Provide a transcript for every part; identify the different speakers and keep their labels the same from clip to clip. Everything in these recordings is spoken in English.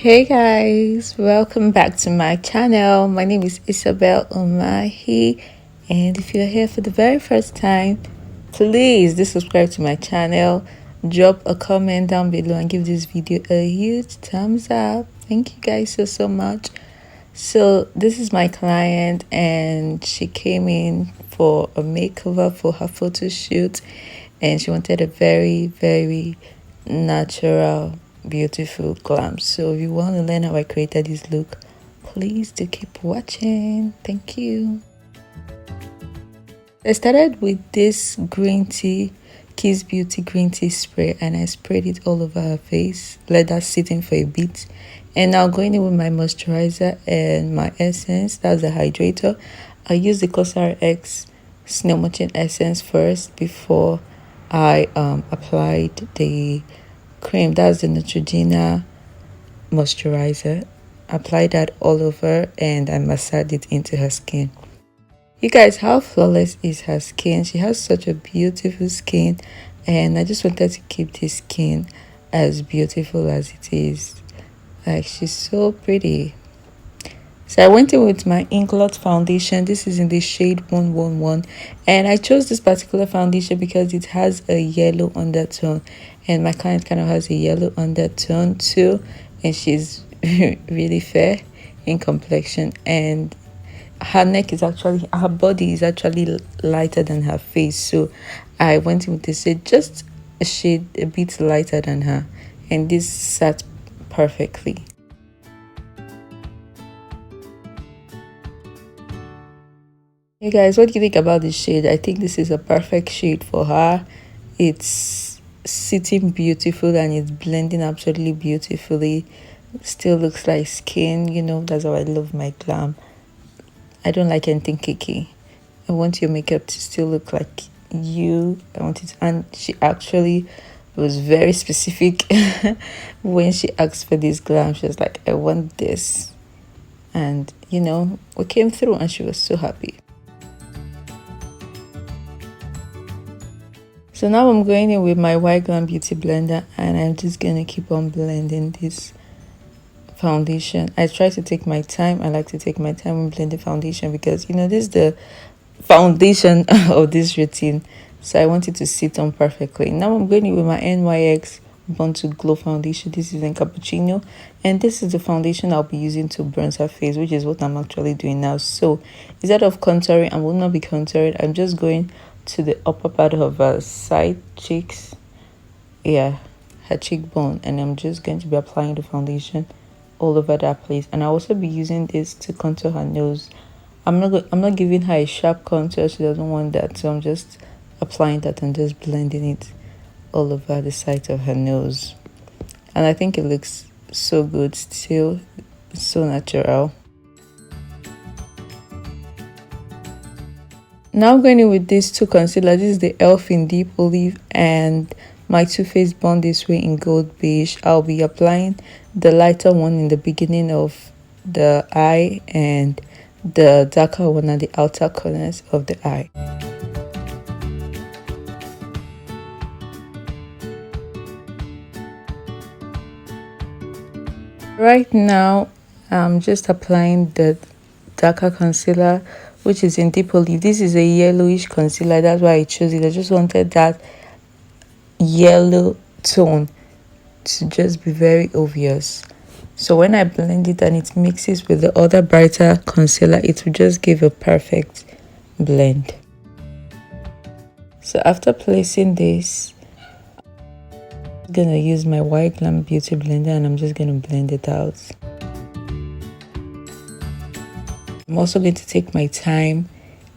Speaker 1: Hey guys, welcome back to my channel. My name is Isabel Umahi, and if you're here for the very first time, please do subscribe to my channel, drop a comment down below and give this video a huge thumbs up. Thank you guys so much. So this is my client and she came in for a makeover for her photo shoot, and she wanted a very natural beautiful glam. So if you want to learn how I created this look, please do keep watching. Thank you. I started with this green tea, Kiss Beauty green tea spray, and I sprayed it all over her face, let that sit in for a bit. And now going in with my moisturizer and my essence, that's the hydrator. I use the Cosrx snail mucin essence first before I applied the cream. That's the Neutrogena moisturizer. Apply that all over and I massage it into her skin. You guys, how flawless is her skin? She has such a beautiful skin, and I just wanted to keep this skin as beautiful as it is. Like, she's so pretty. So I went in with my Inglot foundation. This is in the shade 111, and I chose this particular foundation because it has a yellow undertone, and my client kind of has a yellow undertone too, and she's really fair in complexion, and her body is actually lighter than her face. So I went in with this shade, just a shade a bit lighter than her, and this sat perfectly. Hey guys, what do you think about this shade? I think this is a perfect shade for her. It's sitting beautiful and it's blending absolutely beautifully. Still looks like skin, you know. That's how I love my glam. I don't like anything cakey. I want your makeup to still look like you. I want it, and she actually was very specific when she asked for this glam. She was like, I want this, and you know, we came through and she was so happy. So now I'm going in with my Yglam beauty blender, and I'm just gonna keep on blending this foundation. I try to take my time. I like to take my time when blending foundation because, you know, this is the foundation of this routine, so I want it to sit on perfectly. Now I'm going in with my NYX Born to Glow foundation. This is in cappuccino, and this is the foundation I'll be using to bronze her face, which is what I'm actually doing now. So instead of contouring, I will not be contouring. I'm just going to the upper part of her side cheeks, her cheekbone, and I'm just going to be applying the foundation all over that place. And I'll also be using this to contour her nose. I'm not giving her a sharp contour. She doesn't want that, so I'm just applying that and just blending it all over the side of her nose. And I think it looks so good, still so natural. Now I'm going in with these two concealers. This is the e.l.f. in Deep Olive and my Too Faced Born This Way in Gold Beige. I'll be applying the lighter one in the beginning of the eye and the darker one at the outer corners of the eye. Right now, I'm just applying the darker concealer, which is in Deep Olive. This is a yellowish concealer. That's why I chose it. I just wanted that yellow tone to just be very obvious. So when I blend it and it mixes with the other brighter concealer, it will just give a perfect blend. So after placing this, I'm gonna use my Yglam beauty blender and I'm just gonna blend it out. I'm also going to take my time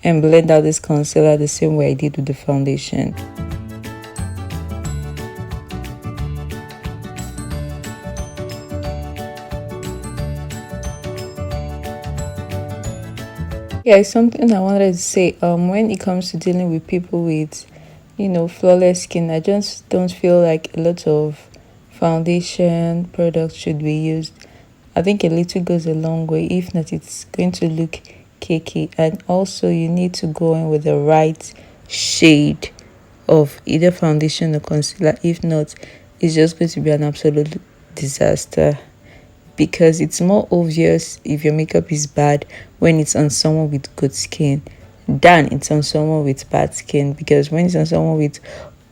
Speaker 1: and blend out this concealer the same way I did with the foundation. Yeah, something I wanted to say, when it comes to dealing with people with, you know, flawless skin, I just don't feel like a lot of foundation products should be used. I think a little goes a long way. If not, it's going to look cakey. And also, you need to go in with the right shade of either foundation or concealer. If not, it's just going to be an absolute disaster. because it's more obvious if your makeup is bad when it's on someone with good skin than it's on someone with bad skin. Because when it's on someone with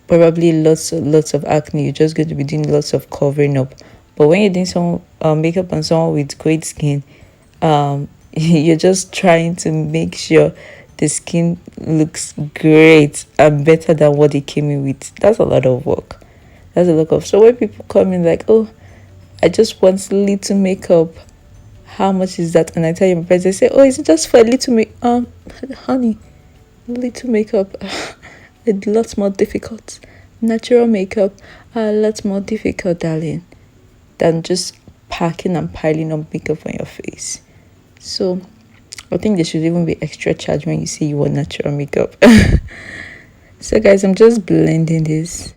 Speaker 1: probably lots of acne, you're just going to be doing lots of covering up. But when you're doing some makeup on someone with great skin, you're just trying to make sure the skin looks great and better than what they came in with. That's a lot of work. That's a lot of. So when people come in like, oh, I just want little makeup, how much is that? And I tell you my price, they say, oh, is it just for a little honey, little makeup a lot more difficult. Natural makeup a lot more difficult, darling, than just packing and piling up makeup on your face. So I think there should even be extra charge when you say you want natural makeup. So guys, I'm just blending this.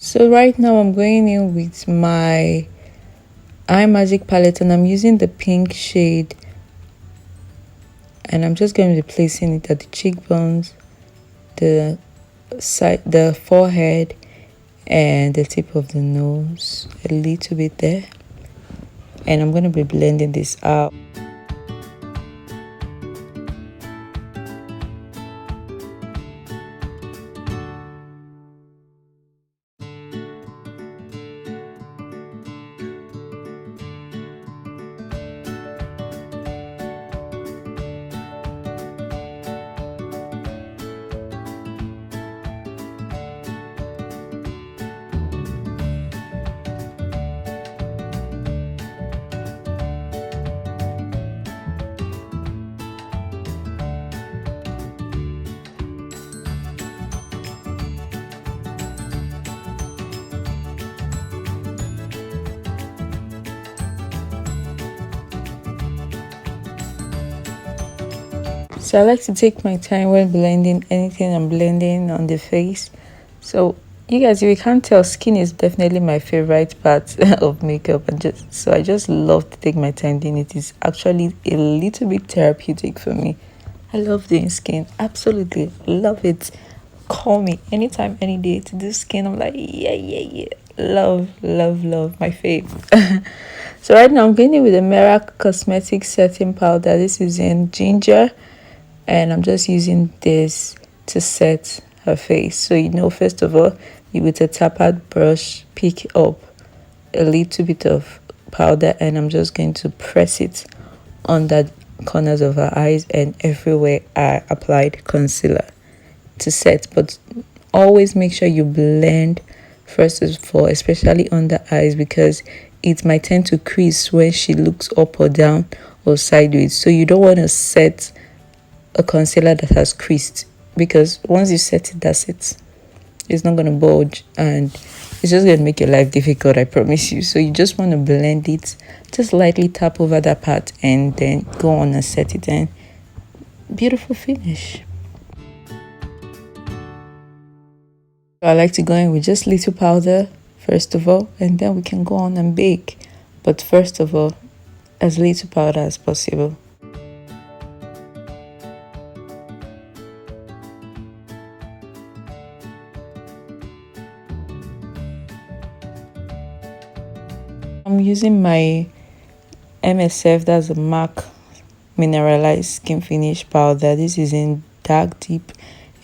Speaker 1: So right now I'm going in with my eye magic palette and I'm using the pink shade, and I'm just going to be placing it at the cheekbones, the side, the forehead, and the tip of the nose, a little bit there. And I'm going to be blending this out. So I like to take my time when blending anything I'm blending on the face. So you guys, if you can't tell, skin is definitely my favorite part of makeup, and I just love to take my time doing it. It's actually a little bit therapeutic for me. I love doing skin, absolutely love it. Call me anytime, any day to do skin. I'm like, yeah, love my fave. So right now I'm going in with the Merak cosmetic setting powder. This is in ginger, and I'm just using this to set her face. So first of all, you with a tapped brush pick up a little bit of powder, and I'm just going to press it on the corners of her eyes and everywhere I applied concealer to set. But always make sure you blend first of all, especially on the eyes, because it might tend to crease when she looks up or down or sideways. So you don't want to set a concealer that has creased, because once you set it, that's it. It's not going to bulge and it's just going to make your life difficult, I promise you. So you just want to blend it, just lightly tap over that part and then go on and set it, and beautiful finish. I like to go in with just little powder first of all, and then we can go on and bake. But first of all, as little powder as possible. I'm using my MSF, that's a MAC mineralized skin finish powder. This is in dark deep,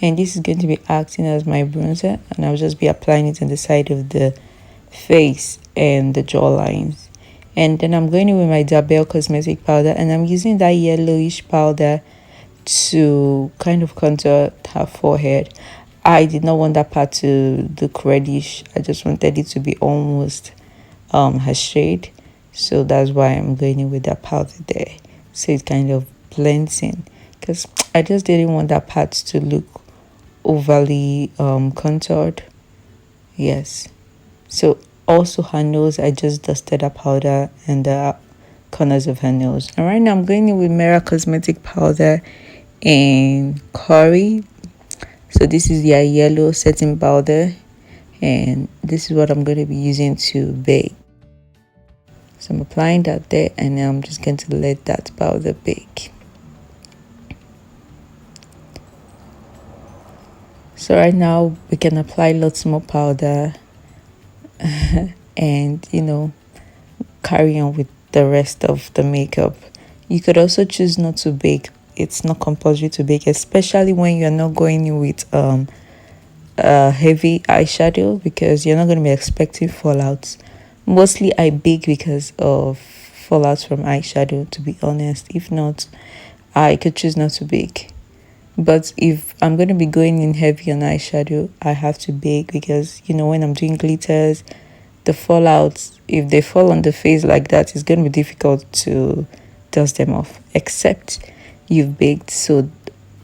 Speaker 1: and this is going to be acting as my bronzer, and I'll just be applying it on the side of the face and the jawlines. And then I'm going in with my Dabel cosmetic powder, and I'm using that yellowish powder to kind of contour her forehead. I did not want that part to look reddish. I just wanted it to be almost her shade, so that's why I'm going in with that powder there, so it kind of blends in, because I just didn't want that part to look overly contoured. Yes. So also her nose, I just dusted a powder and the corners of her nose. And right now I'm going in with Merak cosmetic powder in curry. So this is their yellow setting powder, and this is what I'm going to be using to bake. So I'm applying that there, and now I'm just going to let that powder bake. So right now we can apply lots more powder and carry on with the rest of the makeup. You could also choose not to bake. It's not compulsory to bake, especially when you're not going in with heavy eyeshadow, because you're not going to be expecting fallouts. Mostly I bake because of fallouts from eyeshadow, to be honest. If not, I could choose not to bake. But if I'm going to be going in heavy on eyeshadow, I have to bake, because when I'm doing glitters, the fallouts, if they fall on the face like that, it's going to be difficult to dust them off, except you've baked, so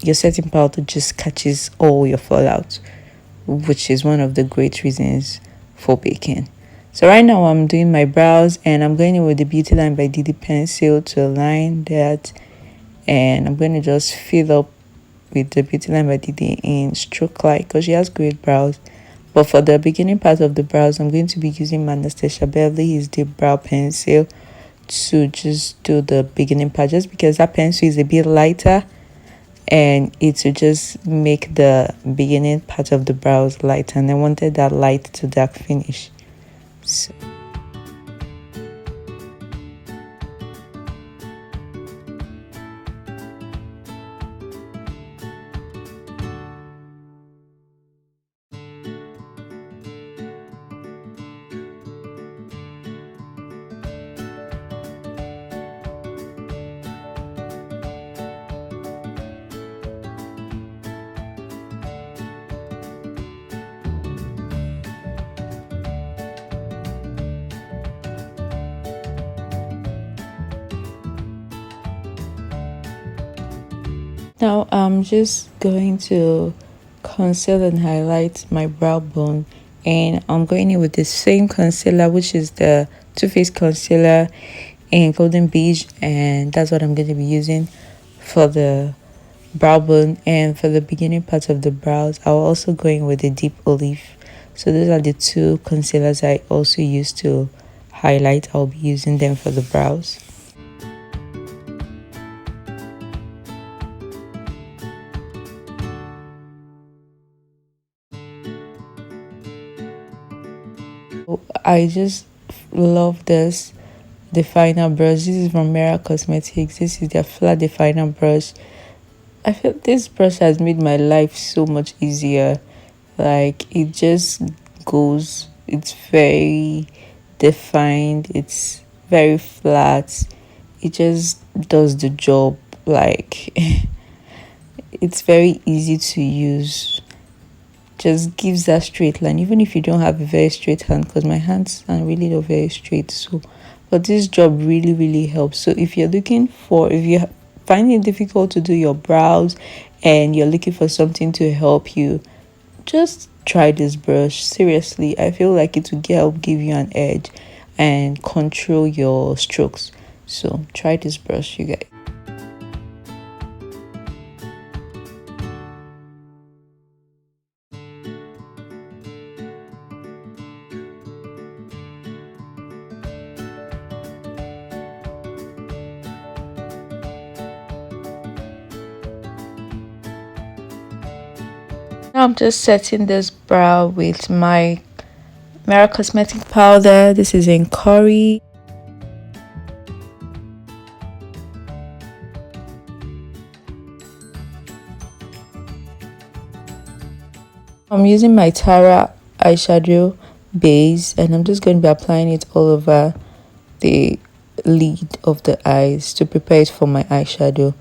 Speaker 1: your setting powder just catches all your fallout, which is one of the great reasons for baking. So right now I'm doing my brows, and I'm going in with the Beauty Line by Didi pencil to align that, and I'm going to just fill up with the Beauty Line by Didi in stroke light, because she has great brows. But for the beginning part of the brows, I'm going to be using my Anastasia Beverly Hills Deep Brow Pencil to just do the beginning part, just because that pencil is a bit lighter, and it will just make the beginning part of the brows light, and I wanted that light to dark finish. So now I'm just going to conceal and highlight my brow bone, and I'm going in with the same concealer, which is the Too Faced concealer in golden beige, and that's what I'm going to be using for the brow bone. And for the beginning part of the brows, I'll also go in with the deep olive. So those are the two concealers I also use to highlight. I'll be using them for the brows. I just love this definer brush. This is from Merak Cosmetics. This is their flat definer brush. I feel this brush has made my life so much easier. Like, it just goes, it's very defined, it's very flat, it just does the job. Like, it's very easy to use, just gives that straight line, even if you don't have a very straight hand, because my hands are really not very straight. So but this job really helps. So if you're finding it difficult to do your brows, and you're looking for something to help you, just try this brush. Seriously, I feel like it will help give you an edge and control your strokes. So try this brush, you guys. Now I'm just setting this brow with my Merak cosmetic powder. This is in curry. I'm using my Tara eyeshadow base, and I'm just going to be applying it all over the lid of the eyes to prepare it for my eyeshadow.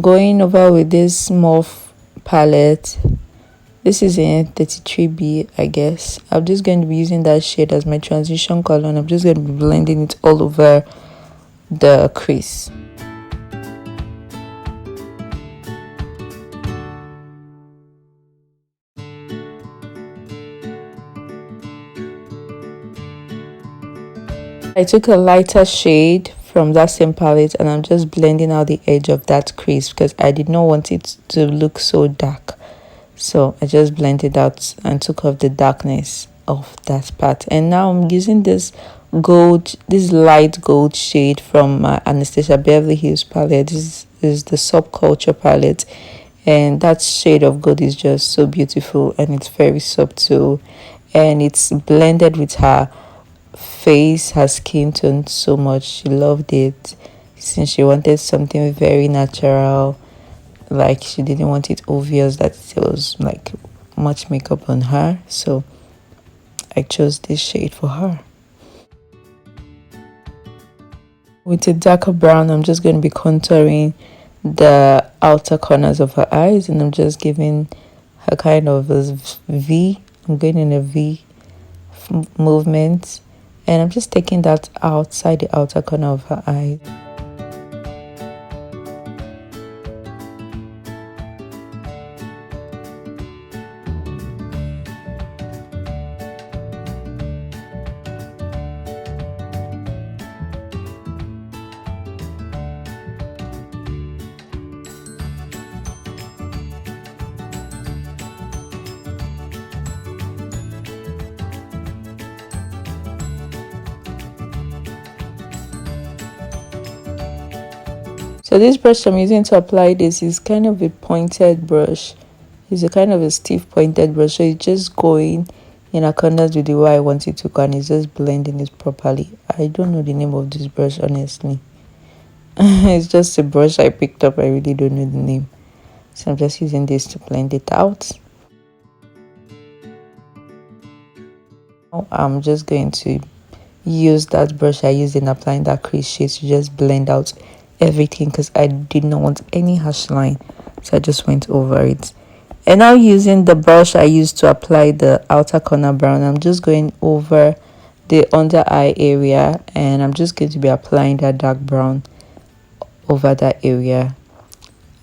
Speaker 1: Going over with this Morphe palette. This is in 33B, I guess. I'm just going to be using that shade as my transition color, and I'm just going to be blending it all over the crease. I took a lighter shade from that same palette, and I'm just blending out the edge of that crease because I did not want it to look so dark. So I just blended out and took off the darkness of that part. And now I'm using this light gold shade from my Anastasia Beverly Hills palette. This is the subculture palette, and that shade of gold is just so beautiful, and it's very subtle, and it's blended with her face, her skin tone so much. She loved it since she wanted something very natural. Like, she didn't want it obvious that there was like much makeup on her, so I chose this shade for her. With a darker brown, I'm just going to be contouring the outer corners of her eyes, and I'm just giving her kind of a V. I'm going in a V movement, and I'm just taking that outside the outer corner of her eye. So this brush I'm using to apply this is kind of a pointed brush. It's a kind of a stiff pointed brush, so it's just going in accordance with the way I want it to go, and it's just blending it properly. I don't know the name of this brush, honestly. It's just a brush I picked up. I really don't know the name, so I'm just using this to blend it out. Now I'm just going to use that brush I used in applying that crease shade to just blend out everything, because I did not want any harsh line, so I just went over it. And now, using the brush I used to apply the outer corner brown, I'm just going over the under eye area, and I'm just going to be applying that dark brown over that area.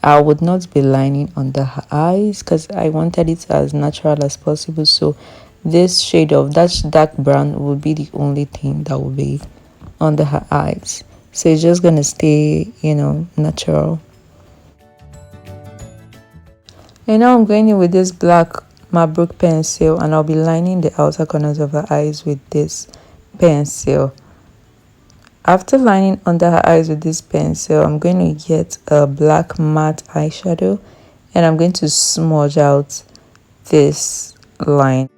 Speaker 1: I would not be lining under her eyes because I wanted it as natural as possible, so this shade of that dark brown will be the only thing that will be under her eyes. So it's just gonna stay, natural. And now I'm going in with this black Mabrook pencil, and I'll be lining the outer corners of her eyes with this pencil. After lining under her eyes with this pencil, I'm going to get a black matte eyeshadow, and I'm going to smudge out this line.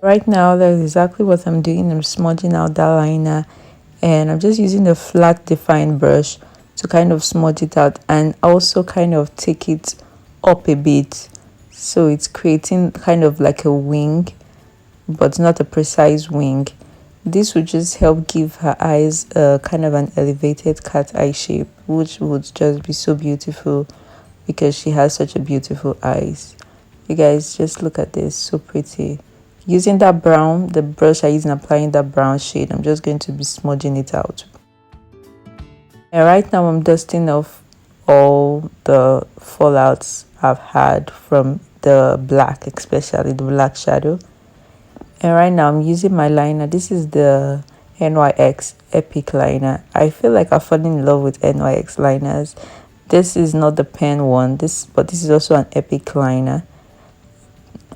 Speaker 1: Right now, that's exactly what I'm doing. I'm smudging out that liner, and I'm just using a flat defined brush to kind of smudge it out, and also kind of take it up a bit, so it's creating kind of like a wing, but not a precise wing. This would just help give her eyes a kind of an elevated cat eye shape, which would just be so beautiful because she has such a beautiful eyes. You guys, just look at this, so pretty. Using that brown, the brush I use in applying that brown shade, I'm just going to be smudging it out. And right now I'm dusting off all the fallouts I've had from the black, especially the black shadow. And right now I'm using my liner. This is the NYX Epic Liner. I feel like I've fallen in love with NYX liners. This is not the pen one, but this is also an Epic liner.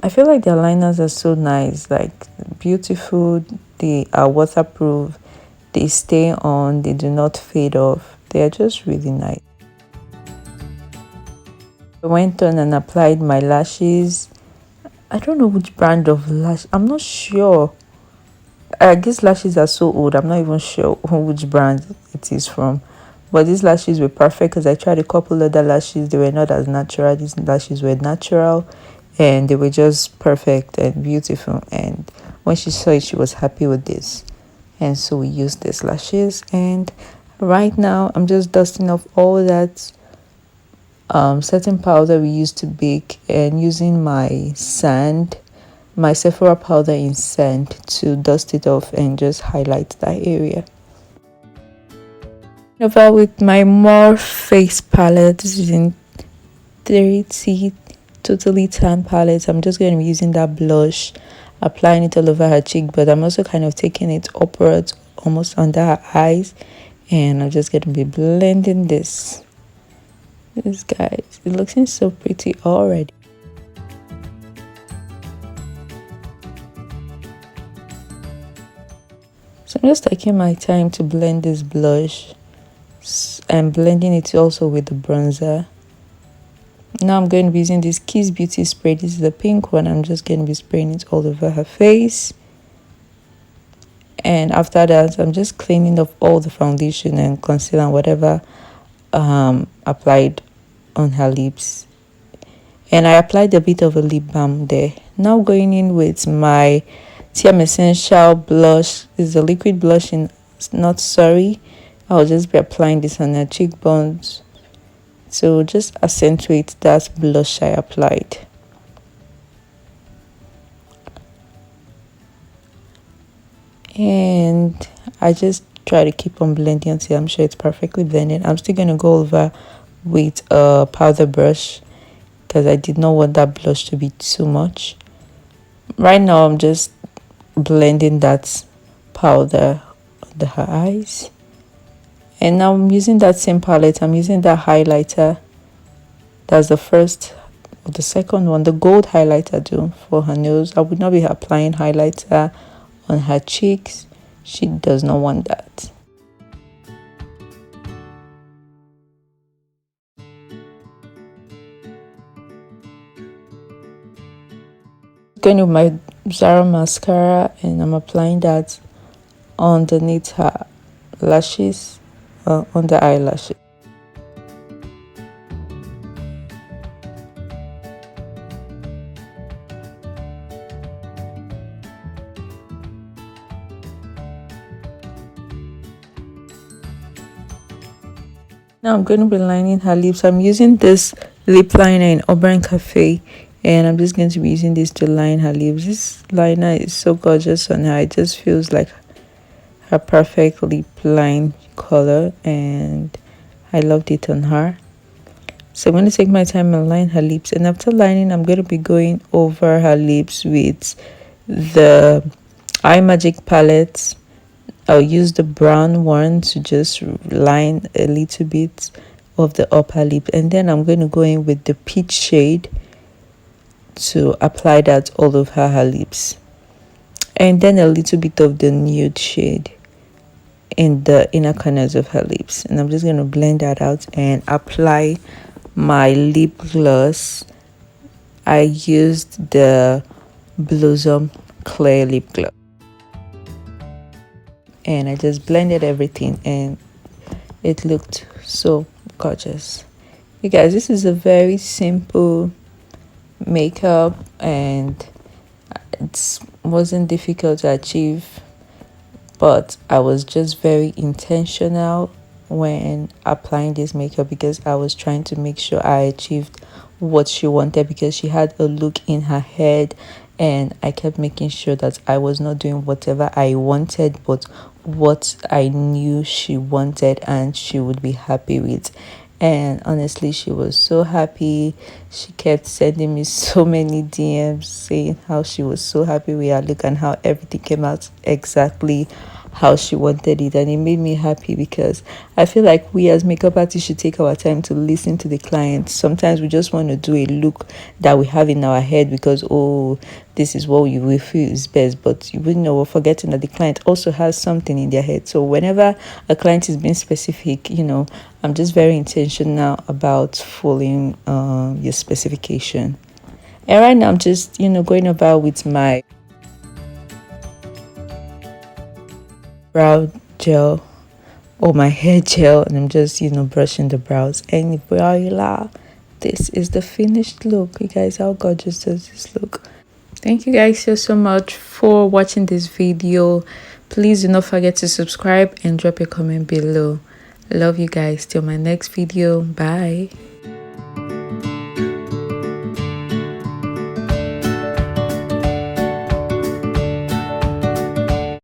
Speaker 1: I feel like their liners are so nice, like beautiful. They are waterproof, they stay on, they do not fade off. They are just really nice. I went on and applied my lashes. I don't know which brand of lash, I'm not sure. I guess lashes are so old, I'm not even sure which brand it is from. But these lashes were perfect because I tried a couple other lashes. They were not as natural. These lashes were natural, and they were just perfect and beautiful. And when she saw it, she was happy with this, and so we used these lashes. And right now I'm just dusting off all that setting powder we used to bake, and using my sand my Sephora powder in sand to dust it off and just highlight that area. Over with my Morphe face palette. This is in 30 totally tan palette. I'm just going to be using that blush, applying it all over her cheek, but I'm also kind of taking it upwards, almost under her eyes, and I'm just going to be blending this guys. It looks so pretty already. So I'm just taking my time to blend this blush and blending it also with the bronzer. Now I'm going to be using this Kiss Beauty spray. This is the pink one. I'm just going to be spraying it all over her face. And after that, I'm just cleaning off all the foundation and concealer and whatever applied on her lips. And I applied a bit of a lip balm there. Now going in with my TM Essential blush. This is a liquid blush in Not Sorry. I'll just be applying this on her cheekbones to just accentuate that blush I applied. And I just try to keep on blending until I'm sure it's perfectly blended. I'm still going to go over with a powder brush because I did not want that blush to be too much. Right now I'm just blending that powder under her eyes. And now I'm using that same palette. I'm using that highlighter. That's the first or the second one, the gold highlighter too for her nose. I would not be applying highlighter on her cheeks. She does not want that. Going with my Zaron mascara, and I'm applying that underneath her lashes, on the eyelashes. Now I'm going to be lining her lips. I'm using this lip liner in Urban Cafe, and I'm just going to be using this to line her lips. This liner is so gorgeous on her. It just feels like her perfect lip line color, and I loved it on her. So I'm going to take my time and line her lips, and after lining I'm going to be going over her lips with the Eye Magic palette. I'll use the brown one to just line a little bit of the upper lip, and then I'm going to go in with the peach shade to apply that all over her lips, and then a little bit of the nude shade in the inner corners of her lips. And I'm just going to blend that out and apply my lip gloss. I used the Blossom Clear Lip Gloss, and I just blended everything and it looked so gorgeous. You guys, this is a very simple makeup and it wasn't difficult to achieve, but I was just very intentional when applying this makeup because I was trying to make sure I achieved what she wanted, because she had a look in her head and I kept making sure that I was not doing whatever I wanted but what I knew she wanted and she would be happy with. And honestly, she was so happy. She kept sending me so many DMs saying how she was so happy with her look and how everything came out exactly how she wanted it. And it made me happy because I feel like we as makeup artists should take our time to listen to the clients. Sometimes we just want to do a look that we have in our head because, oh, this is what we feel is best, but you wouldn't know, we're forgetting that the client also has something in their head. So whenever a client is being specific, I'm just very intentional about following your specification. And right now I'm just going about with my brow gel or my hair gel, and I'm just brushing the brows. And voila, this is the finished look. You guys, how gorgeous does this look? Thank you guys so much for watching this video. Please do not forget to subscribe and drop a comment below. Love you guys. Till my next video. Bye.